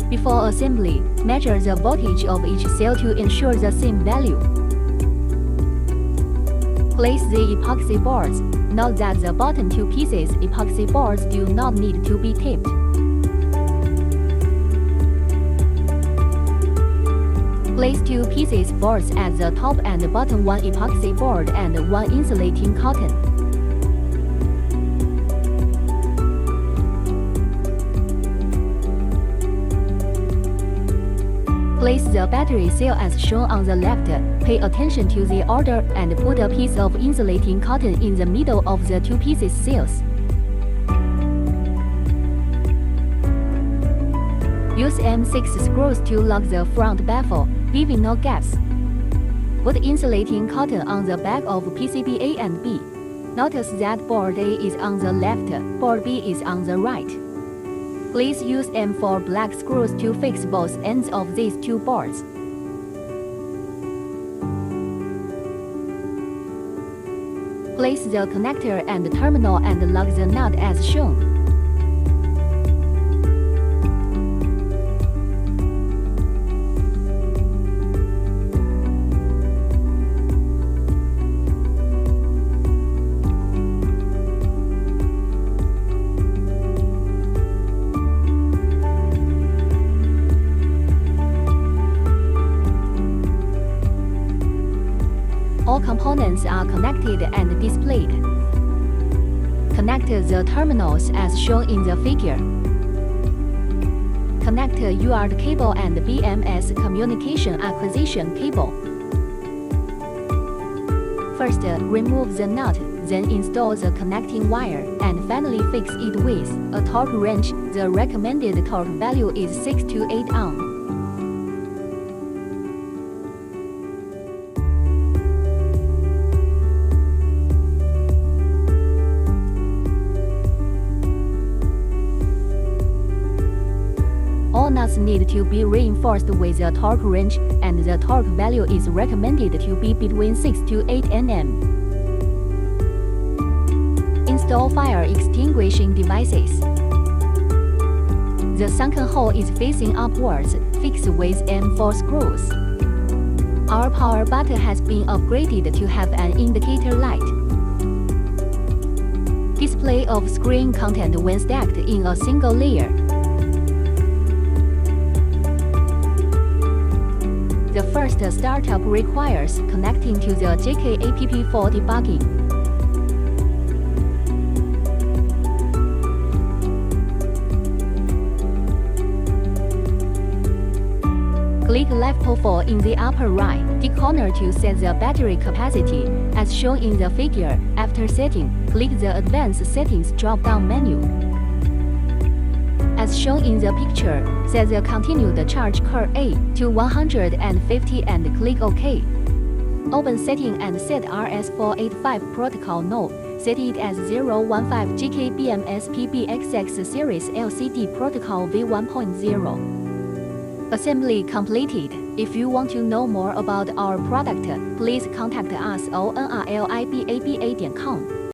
Before assembly, measure the voltage of each cell to ensure the same value. Place the epoxy boards. Note that the bottom two pieces epoxy boards do not need to be taped. Place two pieces boards at the top and bottom, one epoxy board and one insulating cotton. Place the battery cell as shown on the left. Pay attention to the order and put a piece of insulating cotton in the middle of the two pieces cells. Use M6 screws to lock the front baffle, leaving no gaps. Put insulating cotton on the back of PCB A and B. Notice that board A is on the left, board B is on the right. Please use M4 black screws to fix both ends of these two boards. Place the connector and terminal and lock the nut as shown. All components are connected and displayed. Connect the terminals as shown in the figure. Connect UART cable and BMS communication acquisition cable. First, remove the nut, then install the connecting wire, and finally fix it with a torque wrench. The recommended torque value is 6 to 8 ohm. All nuts need to be reinforced with a torque wrench, and the torque value is recommended to be between 6 to 8 Nm. Install fire extinguishing devices. The sunken hole is facing upwards, fixed with M4 screws. Our power button has been upgraded to have an indicator light. Display of screen content when stacked in a single layer. The first startup requires connecting to the JK-APP for debugging. Click left 4 in the upper right corner to set the battery capacity, as shown in the figure. After setting, click the Advanced Settings drop-down menu. As shown in the picture, set the continued charge curve A to 150 and click OK. Open setting and set RS485 protocol node. Set it as 015 GK-BMS PBXX series LCD protocol v1.0. Assembly completed. If you want to know more about our product, please contact us on nrlibaba.com.